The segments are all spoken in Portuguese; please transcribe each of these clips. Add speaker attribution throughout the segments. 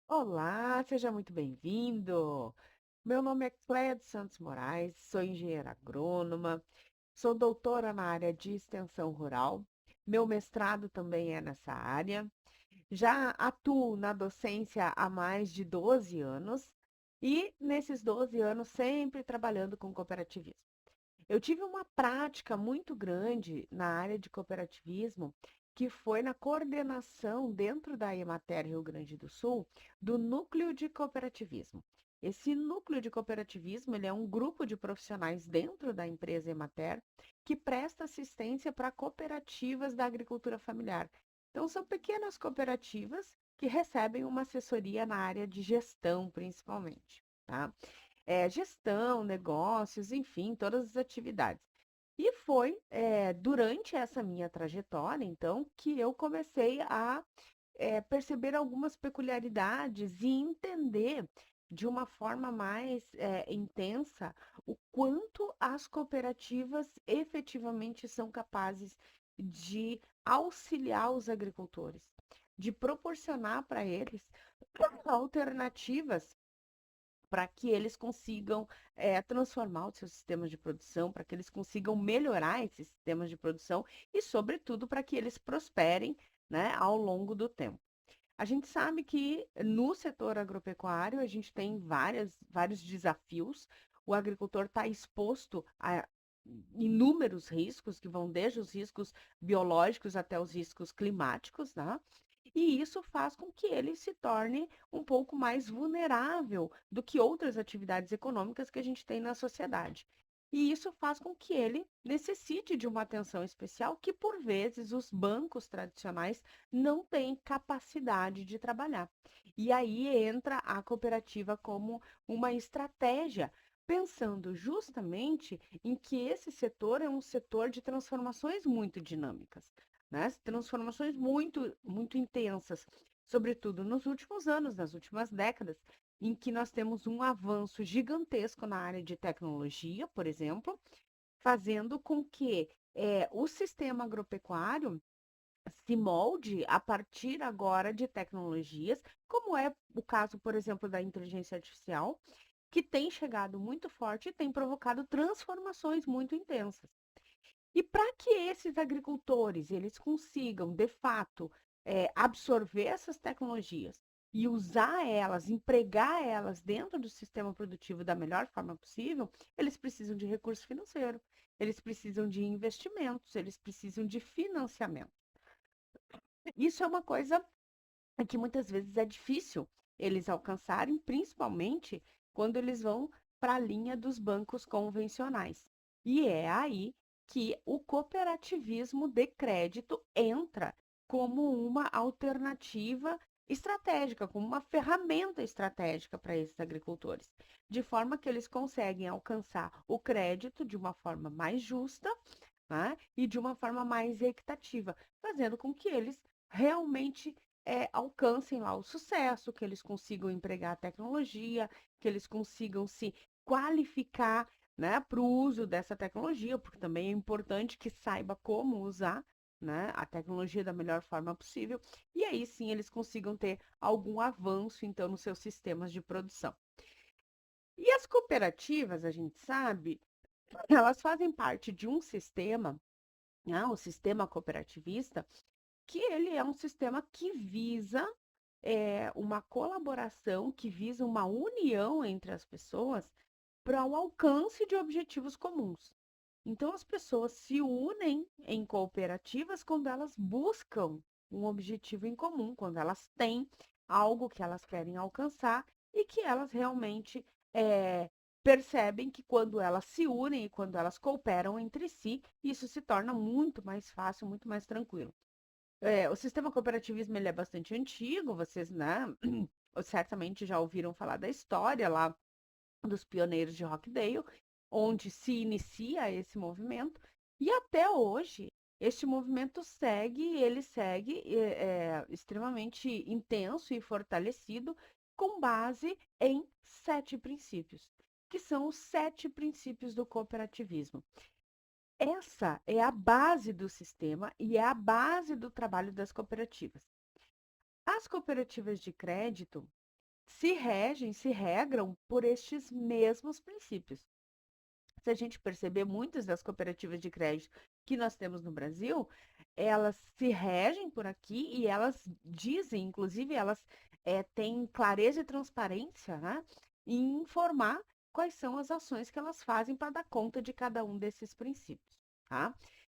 Speaker 1: Olá, seja muito bem-vindo. Meu nome é Cléia dos Santos Moraes, sou engenheira agrônoma, sou doutora na área de extensão rural. Meu mestrado também é nessa área. Já atuo na docência há mais de 12 anos e nesses 12 anos sempre trabalhando com cooperativismo. Eu tive uma prática muito grande na área de cooperativismo, que foi na coordenação dentro da Emater Rio Grande do Sul, do núcleo de cooperativismo. Esse núcleo de cooperativismo, ele é um grupo de profissionais dentro da empresa Emater que presta assistência para cooperativas da agricultura familiar. Então, são pequenas cooperativas que recebem uma assessoria na área de gestão, principalmente, tá? Gestão, negócios, enfim, todas as atividades. E foi, durante essa minha trajetória, então, que eu comecei a perceber algumas peculiaridades e entender de uma forma mais intensa o quanto as cooperativas efetivamente são capazes de auxiliar os agricultores, de proporcionar para eles alternativas para que eles consigam transformar os seus sistemas de produção, para que eles consigam melhorar esses sistemas de produção e, sobretudo, para que eles prosperem, né, ao longo do tempo. A gente sabe que no setor agropecuário a gente tem vários desafios. O agricultor está exposto a inúmeros riscos, que vão desde os riscos biológicos até os riscos climáticos, né? E isso faz com que ele se torne um pouco mais vulnerável do que outras atividades econômicas que a gente tem na sociedade. E isso faz com que ele necessite de uma atenção especial que, por vezes, os bancos tradicionais não têm capacidade de trabalhar. E aí entra a cooperativa como uma estratégia, pensando justamente em que esse setor é um setor de transformações muito dinâmicas, né? Transformações muito intensas, sobretudo nos últimos anos, nas últimas décadas, em que nós temos um avanço gigantesco na área de tecnologia, por exemplo, fazendo com que o sistema agropecuário se molde a partir agora de tecnologias, como é o caso, por exemplo, da inteligência artificial, que tem chegado muito forte e tem provocado transformações muito intensas. E para que esses agricultores eles consigam, de fato, absorver essas tecnologias e usar elas, empregar elas dentro do sistema produtivo da melhor forma possível, eles precisam de recurso financeiro, eles precisam de investimentos, eles precisam de financiamento. Isso é uma coisa que muitas vezes é difícil eles alcançarem, principalmente quando eles vão para a linha dos bancos convencionais. E é aí que o cooperativismo de crédito entra como uma alternativa estratégica, como uma ferramenta estratégica para esses agricultores, de forma que eles conseguem alcançar o crédito de uma forma mais justa, né, e de uma forma mais equitativa, fazendo com que eles realmente alcancem lá o sucesso, que eles consigam empregar a tecnologia, que eles consigam se qualificar, né, para o uso dessa tecnologia, porque também é importante que saiba como usar, né, a tecnologia da melhor forma possível, e aí sim eles consigam ter algum avanço, então, nos seus sistemas de produção. E as cooperativas, a gente sabe, elas fazem parte de um sistema, né, o sistema cooperativista, que ele é um sistema que visa uma colaboração, que visa uma união entre as pessoas para o alcance de objetivos comuns. Então, as pessoas se unem em cooperativas quando elas buscam um objetivo em comum, quando elas têm algo que elas querem alcançar e que elas realmente percebem que quando elas se unem e quando elas cooperam entre si, isso se torna muito mais fácil, muito mais tranquilo. O sistema cooperativismo ele é bastante antigo, vocês, né, certamente já ouviram falar da história lá dos pioneiros de Rockdale, onde se inicia esse movimento, e até hoje este movimento segue, ele segue extremamente intenso e fortalecido, com base em 7 princípios, que são os 7 princípios do cooperativismo. Essa é a base do sistema e é a base do trabalho das cooperativas. As cooperativas de crédito, se regem, se regram por estes mesmos princípios. Se a gente perceber, muitas das cooperativas de crédito que nós temos no Brasil, elas se regem por aqui e elas dizem, inclusive, elas têm clareza e transparência, né, em informar quais são as ações que elas fazem para dar conta de cada um desses princípios, tá?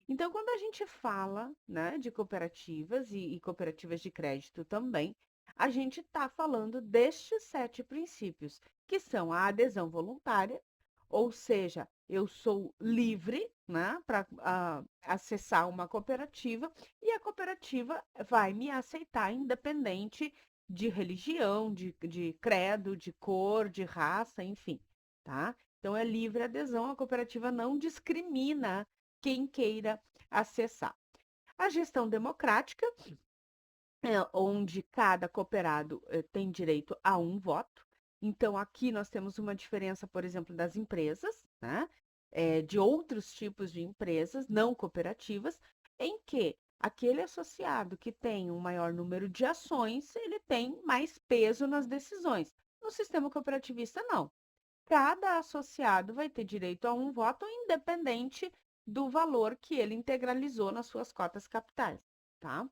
Speaker 1: Então, quando a gente fala, né, de cooperativas e cooperativas de crédito também, a gente está falando destes 7 princípios, que são a adesão voluntária, ou seja, eu sou livre, né, para acessar uma cooperativa e a cooperativa vai me aceitar independente de religião, de credo, de cor, de raça, enfim, tá? Então é livre adesão, a cooperativa não discrimina quem queira acessar. A gestão democrática, onde cada cooperado tem direito a um voto. Então, aqui nós temos uma diferença, por exemplo, das empresas, né? De outros tipos de empresas não cooperativas, em que aquele associado que tem um maior número de ações, ele tem mais peso nas decisões. No sistema cooperativista, não. Cada associado vai ter direito a um voto, independente do valor que ele integralizou nas suas cotas capitais, tá?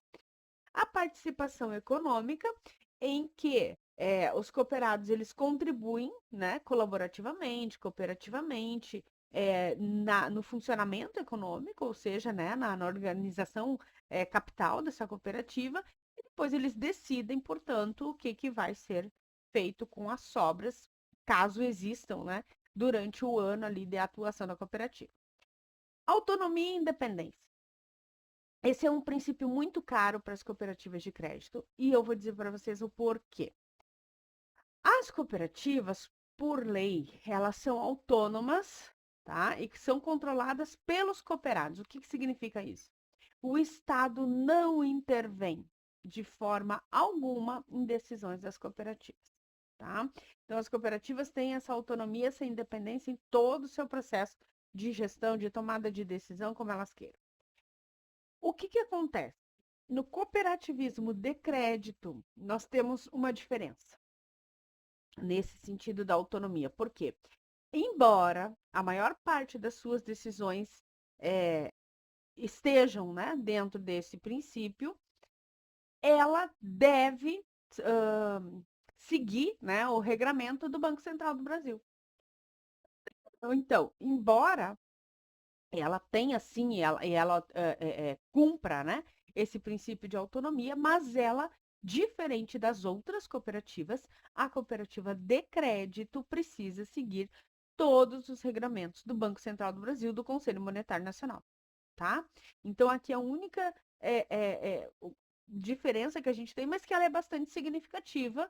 Speaker 1: A participação econômica, em que os cooperados eles contribuem, né, colaborativamente, cooperativamente, no funcionamento econômico, ou seja, né, na organização capital dessa cooperativa, e depois eles decidem, portanto, o que vai ser feito com as sobras, caso existam, né, durante o ano ali de atuação da cooperativa. Autonomia e independência. Esse é um princípio muito caro para as cooperativas de crédito e eu vou dizer para vocês o porquê. As cooperativas, por lei, elas são autônomas, tá? E que são controladas pelos cooperados. O que significa isso? O Estado não intervém de forma alguma em decisões das cooperativas, tá? Então, as cooperativas têm essa autonomia, essa independência em todo o seu processo de gestão, de tomada de decisão, como elas queiram. O que acontece? No cooperativismo de crédito, nós temos uma diferença nesse sentido da autonomia. Por quê? Embora a maior parte das suas decisões estejam, né, dentro desse princípio, ela deve seguir, né, o regramento do Banco Central do Brasil. Então, embora ela tenha sim, e ela cumpra, né, esse princípio de autonomia, mas ela, diferente das outras cooperativas, a cooperativa de crédito precisa seguir todos os regramentos do Banco Central do Brasil, do Conselho Monetário Nacional, tá? Então, aqui a única diferença que a gente tem, mas que ela é bastante significativa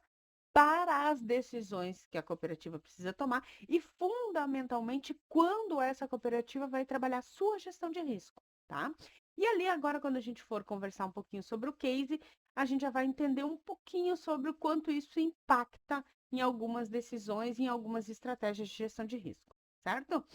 Speaker 1: para as decisões que a cooperativa precisa tomar e, fundamentalmente, quando essa cooperativa vai trabalhar sua gestão de risco, tá? E ali, agora, quando a gente for conversar um pouquinho sobre o case, a gente já vai entender um pouquinho sobre o quanto isso impacta em algumas decisões, em algumas estratégias de gestão de risco, certo?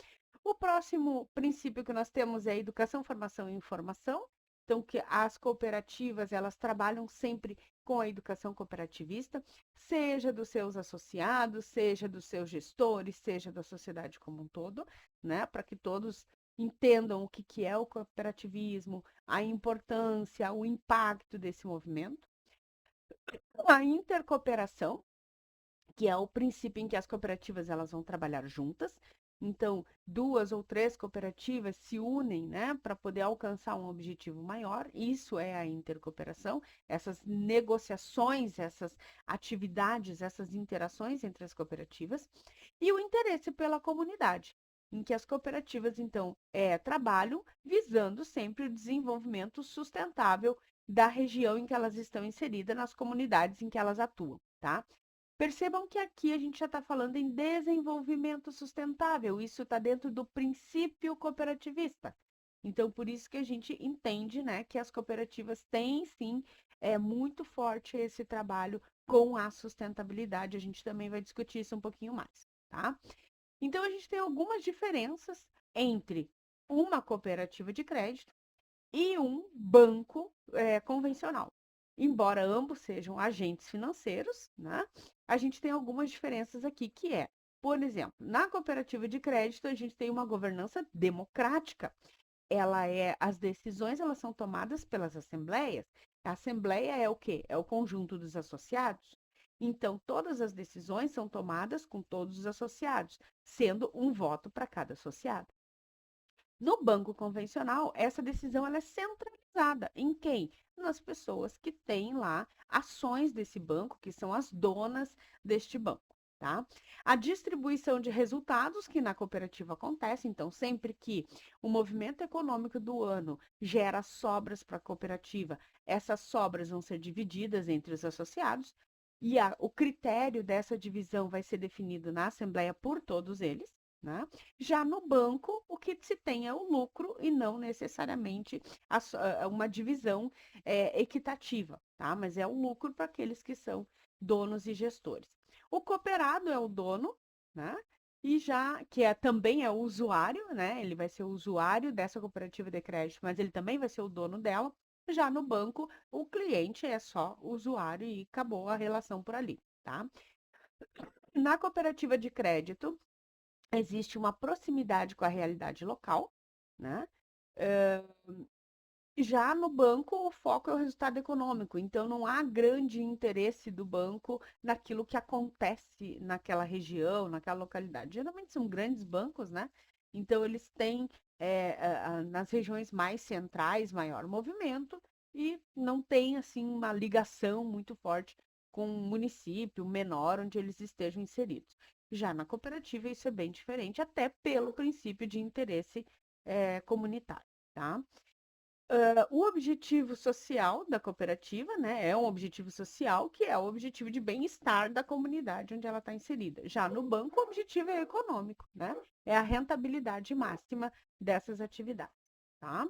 Speaker 1: O próximo princípio que nós temos é a educação, formação e informação. Então, que as cooperativas, elas trabalham sempre com a educação cooperativista, seja dos seus associados, seja dos seus gestores, seja da sociedade como um todo, né? Para que todos entendam o que é o cooperativismo, a importância, o impacto desse movimento. A intercooperação, que é o princípio em que as cooperativas elas vão trabalhar juntas. Então, 2 ou 3 cooperativas se unem, né, para poder alcançar um objetivo maior. Isso é a intercooperação, essas negociações, essas atividades, essas interações entre as cooperativas. E o interesse pela comunidade, em que as cooperativas, então, trabalham visando sempre o desenvolvimento sustentável da região em que elas estão inseridas, nas comunidades em que elas atuam, tá? Percebam que aqui a gente já está falando em desenvolvimento sustentável, isso está dentro do princípio cooperativista. Então, por isso que a gente entende, né, que as cooperativas têm sim muito forte esse trabalho com a sustentabilidade. A gente também vai discutir isso um pouquinho mais, tá? Então, a gente tem algumas diferenças entre uma cooperativa de crédito e um banco convencional. embora ambos sejam agentes financeiros, né? A gente tem algumas diferenças aqui, que é, por exemplo, na cooperativa de crédito, a gente tem uma governança democrática. As decisões elas são tomadas pelas assembleias. A assembleia é o quê? É o conjunto dos associados. Então, todas as decisões são tomadas com todos os associados, sendo um voto para cada associado. No banco convencional, essa decisão ela é centralizada em quem? Nas pessoas que têm lá ações desse banco, que são as donas deste banco. Tá? A distribuição de resultados que na cooperativa acontece, então, sempre que o movimento econômico do ano gera sobras para a cooperativa, essas sobras vão ser divididas entre os associados, e o critério dessa divisão vai ser definido na assembleia por todos eles. Né? Já no banco, o que se tem é o lucro e não necessariamente uma divisão equitativa, tá? Mas é o lucro para aqueles que são donos e gestores. O cooperado é o dono, né? E já que também é o usuário, né? Ele vai ser o usuário dessa cooperativa de crédito, mas ele também vai ser o dono dela. Já no banco, o cliente é só o usuário e acabou a relação por ali, tá? Na cooperativa de crédito, existe uma proximidade com a realidade local, né? Já no banco, o foco é o resultado econômico, então não há grande interesse do banco naquilo que acontece naquela região, naquela localidade. Geralmente são grandes bancos, né? Então eles têm nas regiões mais centrais maior movimento e não tem assim uma ligação muito forte com um município menor onde eles estejam inseridos. Já na cooperativa isso é bem diferente, até pelo princípio de interesse comunitário, tá? O objetivo social da cooperativa, né, é um objetivo social que é o objetivo de bem-estar da comunidade onde ela está inserida. Já no banco, o objetivo é econômico, né? É a rentabilidade máxima dessas atividades, tá?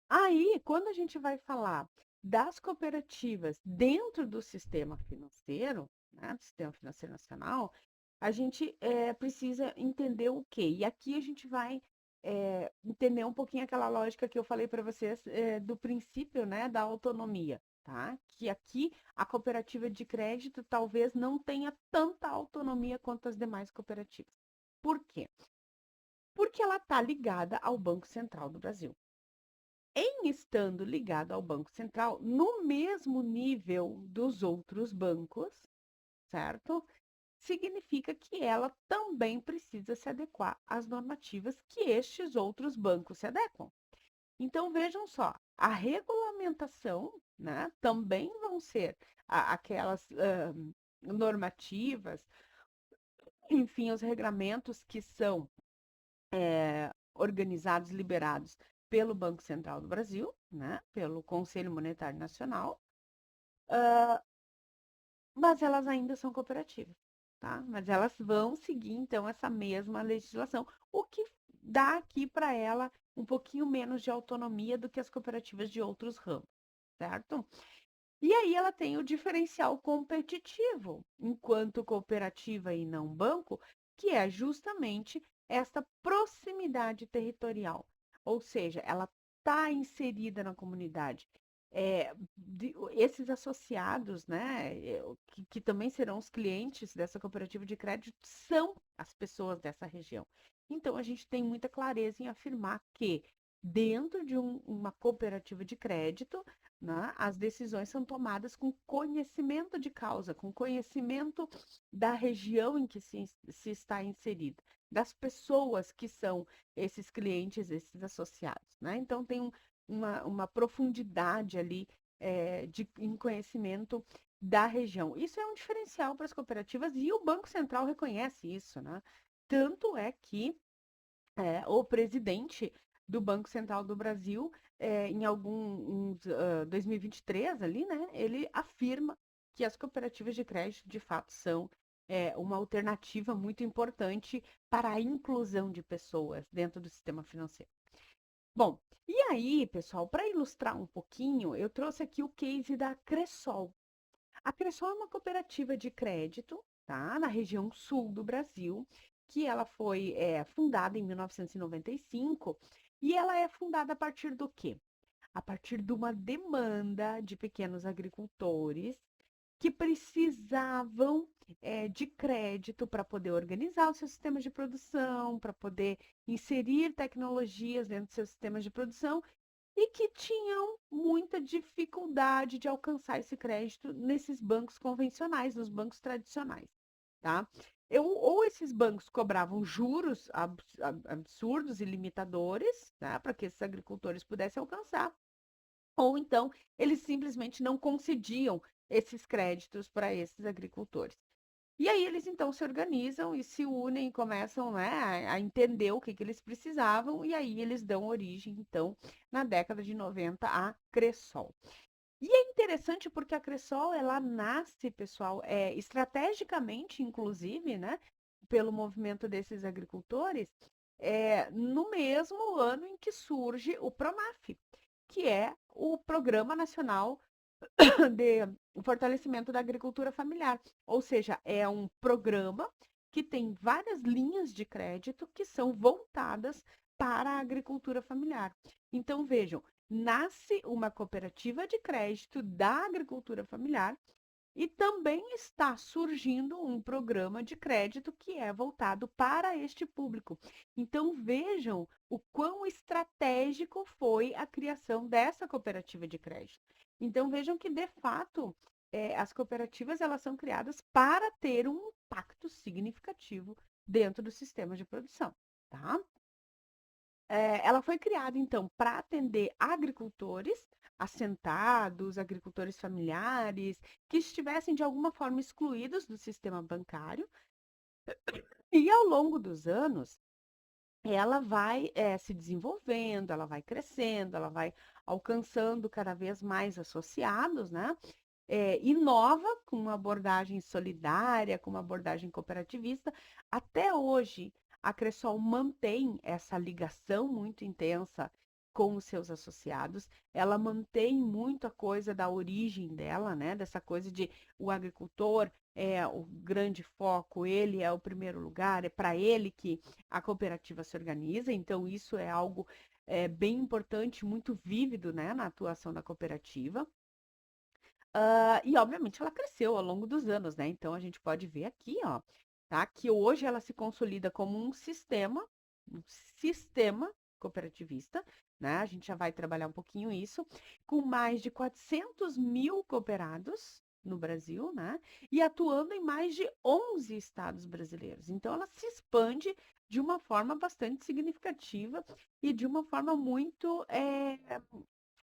Speaker 1: Aí, quando a gente vai falar das cooperativas dentro do sistema financeiro, né, do sistema financeiro nacional, a gente precisa entender o quê? E aqui a gente vai entender um pouquinho aquela lógica que eu falei para vocês do princípio, né, da autonomia, tá? Que aqui a cooperativa de crédito talvez não tenha tanta autonomia quanto as demais cooperativas. Por quê? Porque ela está ligada ao Banco Central do Brasil. Em estando ligado ao Banco Central, no mesmo nível dos outros bancos, certo? Significa que ela também precisa se adequar às normativas que estes outros bancos se adequam. Então, vejam só, a regulamentação, né, também vão ser aquelas normativas, enfim, os regramentos que são organizados, liberados pelo Banco Central do Brasil, né, pelo Conselho Monetário Nacional, mas elas ainda são cooperativas, tá? Mas elas vão seguir, então, essa mesma legislação, o que dá aqui para ela um pouquinho menos de autonomia do que as cooperativas de outros ramos, certo? E aí ela tem o diferencial competitivo, enquanto cooperativa e não banco, que é justamente essa proximidade territorial. Ou seja, ela está inserida na comunidade. Esses associados, né, que também serão os clientes dessa cooperativa de crédito, são as pessoas dessa região. Então, a gente tem muita clareza em afirmar que, dentro de uma cooperativa de crédito, né, as decisões são tomadas com conhecimento de causa, com conhecimento da região em que se está inserida, das pessoas que são esses clientes, esses associados. Né? Então, tem uma profundidade ali em conhecimento da região. Isso é um diferencial para as cooperativas e o Banco Central reconhece isso. Né? Tanto é que o presidente do Banco Central do Brasil, em 2023 ali, né, ele afirma que as cooperativas de crédito de fato são uma alternativa muito importante para a inclusão de pessoas dentro do sistema financeiro. Bom, e aí, pessoal, para ilustrar um pouquinho, eu trouxe aqui o case da Cressol. A Cressol é uma cooperativa de crédito, tá? Na região sul do Brasil, que ela foi fundada em 1995 e ela é fundada a partir do quê? a partir de uma demanda de pequenos agricultores que precisavam de crédito para poder organizar os seus sistemas de produção, para poder inserir tecnologias dentro dos seus sistemas de produção e que tinham muita dificuldade de alcançar esse crédito nesses bancos convencionais, nos bancos tradicionais, tá? Ou esses bancos cobravam juros absurdos e limitadores, tá? Para que esses agricultores pudessem alcançar, ou então eles simplesmente não concediam esses créditos para esses agricultores. E aí eles então se organizam e se unem e começam, né, a entender o que eles precisavam, e aí eles dão origem, então, na década de 90, à Cressol. E é interessante porque a Cressol, ela nasce, pessoal, estrategicamente, inclusive, né, pelo movimento desses agricultores, no mesmo ano em que surge o PRONAF, que é o Programa Nacional de fortalecimento da agricultura familiar. Ou seja, é um programa que tem várias linhas de crédito que são voltadas para a agricultura familiar. Então, vejam, nasce uma cooperativa de crédito da agricultura familiar e também está surgindo um programa de crédito que é voltado para este público. Então, vejam o quão estratégico foi a criação dessa cooperativa de crédito. Então, vejam que, de fato, as cooperativas elas são criadas para ter um impacto significativo dentro do sistema de produção, tá? Ela foi criada, então, para atender agricultores assentados, agricultores familiares, que estivessem de alguma forma excluídos do sistema bancário. E ao longo dos anos, ela vai se desenvolvendo, ela vai crescendo, ela vai alcançando cada vez mais associados, né? Inova com uma abordagem solidária, com uma abordagem cooperativista. Até hoje, a Cressol mantém essa ligação muito intensa com os seus associados, ela mantém muito a coisa da origem dela, né? Dessa coisa de o agricultor é o grande foco, ele é o primeiro lugar, é para ele que a cooperativa se organiza, então isso é algo bem importante, muito vívido, né, na atuação da cooperativa. E obviamente ela cresceu ao longo dos anos, né? Então a gente pode ver aqui, ó, tá? Que hoje ela se consolida como um sistema cooperativista, né? A gente já vai trabalhar um pouquinho isso, com mais de 400 mil cooperados no Brasil, né? E atuando em mais de 11 estados brasileiros. Então ela se expande de uma forma bastante significativa e de uma forma muito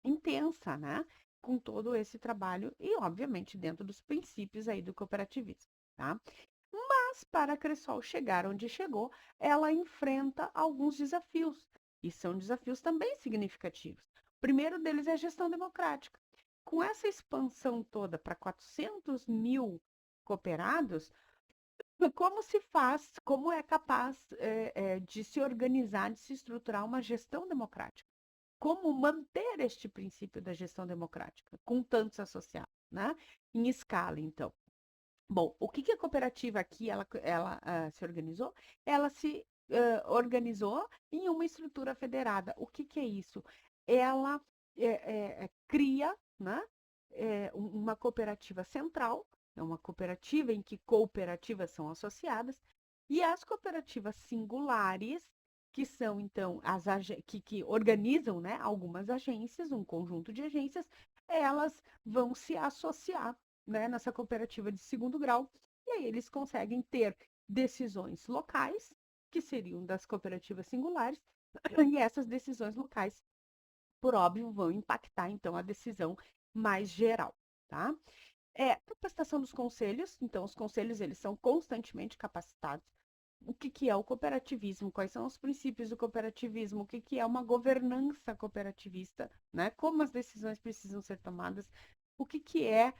Speaker 1: intensa, né? Com todo esse trabalho e, obviamente, dentro dos princípios aí do cooperativismo, tá? Mas para a Cressol chegar onde chegou, ela enfrenta alguns desafios, e são desafios também significativos. O primeiro deles é a gestão democrática. Com essa expansão toda para 400 mil cooperados, como se faz, como é capaz de se organizar, de se estruturar uma gestão democrática? Como manter este princípio da gestão democrática com tantos associados, né? Em escala, então. Bom, o que a cooperativa aqui ela se organizou? Ela se organizou em uma estrutura federada. O que é isso? Ela cria, né, uma cooperativa central, é uma cooperativa em que cooperativas são associadas, e as cooperativas singulares que são, então, que organizam, né, algumas agências, um conjunto de agências, elas vão se associar, né, nessa cooperativa de segundo grau, e aí eles conseguem ter decisões locais, que seriam das cooperativas singulares, e essas decisões locais, por óbvio, vão impactar, então, a decisão mais geral, tá? Capacitação dos conselhos, então, os conselhos, eles são constantemente capacitados. O que é o cooperativismo, quais são os princípios do cooperativismo, o que é uma governança cooperativista, né? Como as decisões precisam ser tomadas, o que é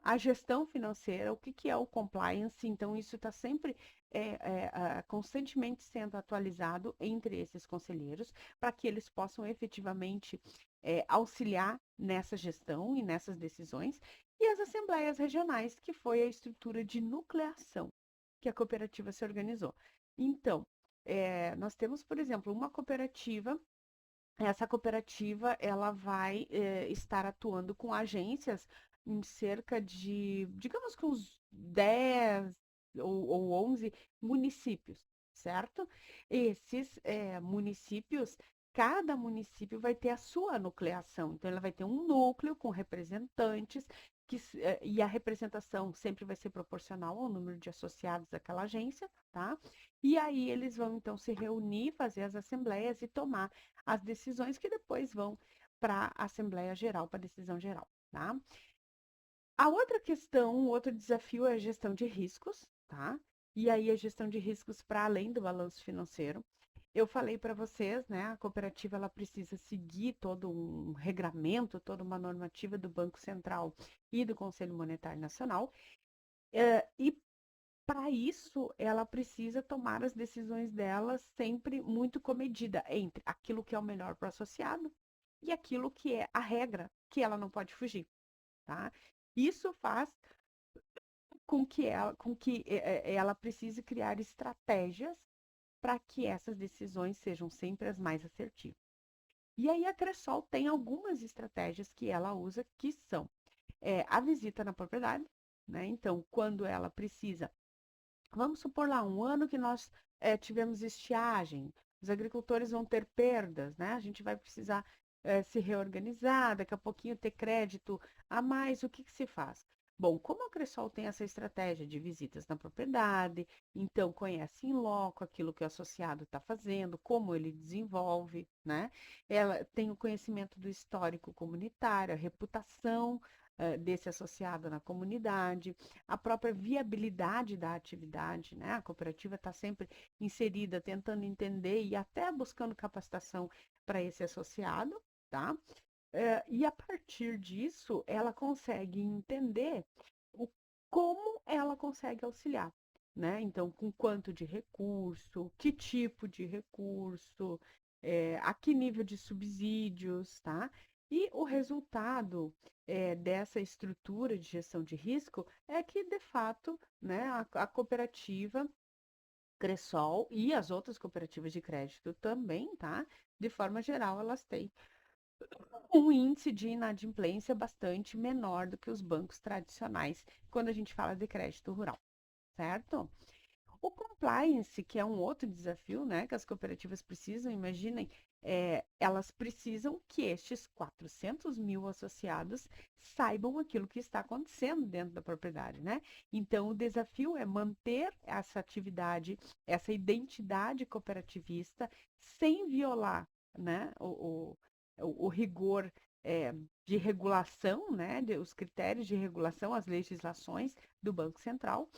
Speaker 1: a gestão financeira, o que é o compliance, então isso está sempre constantemente sendo atualizado entre esses conselheiros, para que eles possam efetivamente auxiliar nessa gestão e nessas decisões, e as assembleias regionais, que foi a estrutura de nucleação que a cooperativa se organizou. Então, nós temos, por exemplo, uma cooperativa essa cooperativa ela vai estar atuando com agências em cerca de, digamos que uns 10 ou 11 municípios, certo? Esses municípios, cada município vai ter a sua nucleação, então ela vai ter um núcleo com representantes e a representação sempre vai ser proporcional ao número de associados daquela agência, tá? E aí eles vão então se reunir, fazer as assembleias e tomar as decisões que depois vão para a Assembleia Geral, para a decisão geral, tá? A outra questão, o outro desafio é a gestão de riscos, tá? E aí a gestão de riscos para além do balanço financeiro. Eu falei para vocês, né, a cooperativa ela precisa seguir todo um regramento, toda uma normativa do Banco Central e do Conselho Monetário Nacional, e para isso ela precisa tomar as decisões dela sempre muito comedida entre aquilo que é o melhor para o associado e aquilo que é a regra, que ela não pode fugir, tá? Isso faz com que ela precise criar estratégias para que essas decisões sejam sempre as mais assertivas. E aí a Cressol tem algumas estratégias que ela usa que são a visita na propriedade, né? Então, quando ela precisa, vamos supor lá, um ano que nós tivemos estiagem, os agricultores vão ter perdas, né? A gente vai precisar se reorganizar, daqui a pouquinho ter crédito a mais, o que que se faz? Bom, como a Cressol tem essa estratégia de visitas na propriedade, então conhece em loco aquilo que o associado está fazendo, como ele desenvolve, né? Ela tem o conhecimento do histórico comunitário, a reputação desse associado na comunidade, a própria viabilidade da atividade, né? A cooperativa está sempre inserida, tentando entender e até buscando capacitação para esse associado, tá? E a partir disso, ela consegue entender o, como ela consegue auxiliar, né? Então, com quanto de recurso, que tipo de recurso, a que nível de subsídios, tá? E o resultado dessa estrutura de gestão de risco é que, de fato, né, a cooperativa Cressol e as outras cooperativas de crédito também, tá? De forma geral, elas têm um índice de inadimplência bastante menor do que os bancos tradicionais, quando a gente fala de crédito rural, certo? O compliance, que é um outro desafio, né, que as cooperativas precisam, imaginem, elas precisam que estes 400 mil associados saibam aquilo que está acontecendo dentro da propriedade, né? Então, o desafio é manter essa atividade, essa identidade cooperativista, sem violar, né, o rigor de regulação, né, os critérios de regulação, as legislações do Banco Central.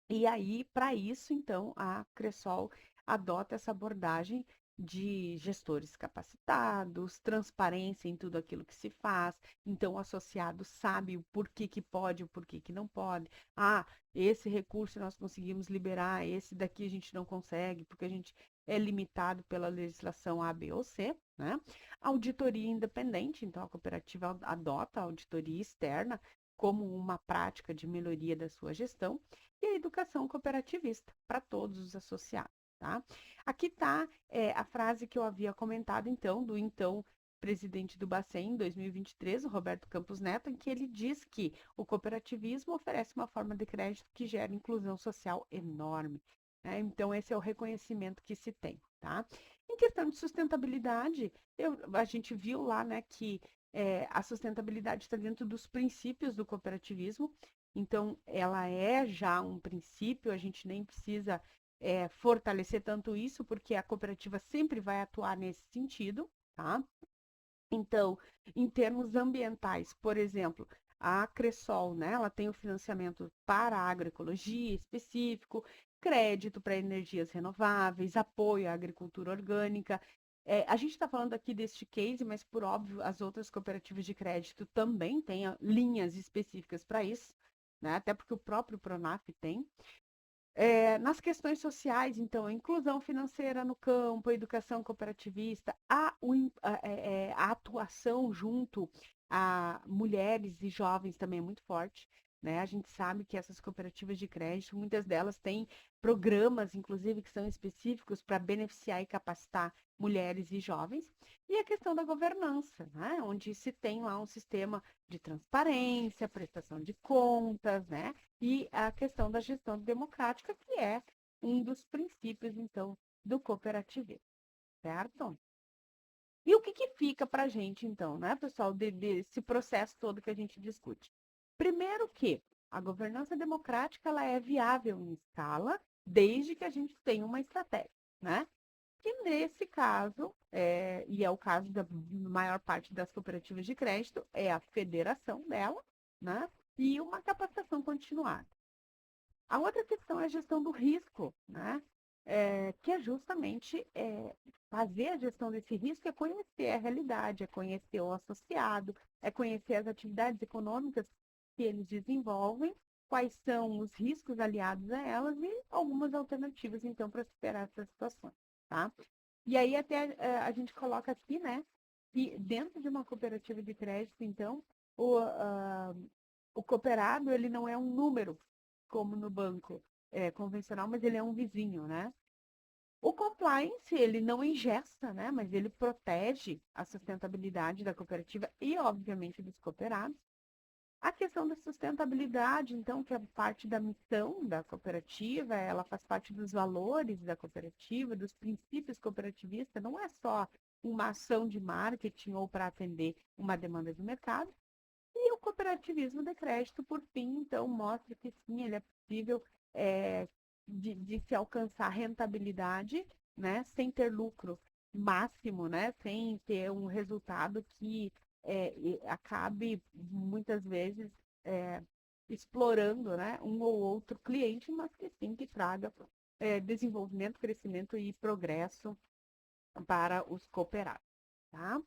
Speaker 1: E aí, para isso, então, a Cressol adota essa abordagem de gestores capacitados, transparência em tudo aquilo que se faz. Então, o associado sabe o porquê que pode, o porquê que não pode. Ah, esse recurso nós conseguimos liberar, esse daqui a gente não consegue, porque a gente é limitado pela legislação A, B ou C, né? Auditoria independente, então a cooperativa adota a auditoria externa como uma prática de melhoria da sua gestão e a educação cooperativista para todos os associados, tá? Aqui está a frase que eu havia comentado, então, do então presidente do Bacen em 2023, o Roberto Campos Neto, em que ele diz que o cooperativismo oferece uma forma de crédito que gera inclusão social enorme, né? Então, esse é o reconhecimento que se tem, tá? Em questão de sustentabilidade, a gente viu lá, né, que a sustentabilidade está dentro dos princípios do cooperativismo, então, ela é já um princípio, a gente nem precisa fortalecer tanto isso, porque a cooperativa sempre vai atuar nesse sentido, tá? Então, em termos ambientais, por exemplo, a Cressol, né, ela tem o financiamento para a agroecologia específico, crédito para energias renováveis, apoio à agricultura orgânica. A gente está falando aqui deste case, mas por óbvio, as outras cooperativas de crédito também têm linhas específicas para isso, né? Até porque o próprio Pronaf tem. Nas questões sociais, então, a inclusão financeira no campo, a educação cooperativista, a atuação junto a mulheres e jovens também é muito forte. né? A gente sabe que essas cooperativas de crédito, muitas delas têm programas, inclusive, que são específicos para beneficiar e capacitar mulheres e jovens. E a questão da governança, né? Onde se tem lá um sistema de transparência, prestação de contas, né? E a questão da gestão democrática, que é um dos princípios, então, do cooperativismo, certo? E o que que fica para a gente, então, né, pessoal, desse processo todo que a gente discute? Primeiro que a governança democrática ela é viável em escala, desde que a gente tenha uma estratégia, né? Que nesse caso, e é o caso da maior parte das cooperativas de crédito, é a federação dela, né? E uma capacitação continuada. A outra questão é a gestão do risco, né? Que é justamente fazer a gestão desse risco, é conhecer a realidade, é conhecer o associado, é conhecer as atividades econômicas que eles desenvolvem, quais são os riscos aliados a elas e algumas alternativas, então, para superar essas situações, tá? E aí até a gente coloca aqui, né, que dentro de uma cooperativa de crédito, então, o cooperado, ele não é um número, como no banco convencional, mas ele é um vizinho, né? O compliance, ele não ingesta, né? Mas ele protege a sustentabilidade da cooperativa e, obviamente, dos cooperados. A questão da sustentabilidade, então, que é parte da missão da cooperativa, ela faz parte dos valores da cooperativa, dos princípios cooperativistas, não é só uma ação de marketing ou para atender uma demanda do mercado. E o cooperativismo de crédito, por fim, então, mostra que sim, ele é possível de se alcançar rentabilidade, né, sem ter lucro máximo, né, sem ter um resultado que acabe, muitas vezes, explorando, né, um ou outro cliente, mas que sim que traga desenvolvimento, crescimento e progresso para os cooperados, tá?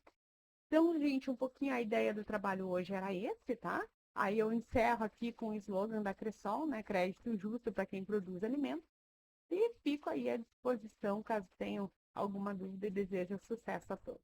Speaker 1: Então, gente, um pouquinho a ideia do trabalho hoje era esse, tá? Aí eu encerro aqui com o slogan da Cressol, né? Crédito justo para quem produz alimentos. E fico aí à disposição caso tenham alguma dúvida e desejo sucesso a todos.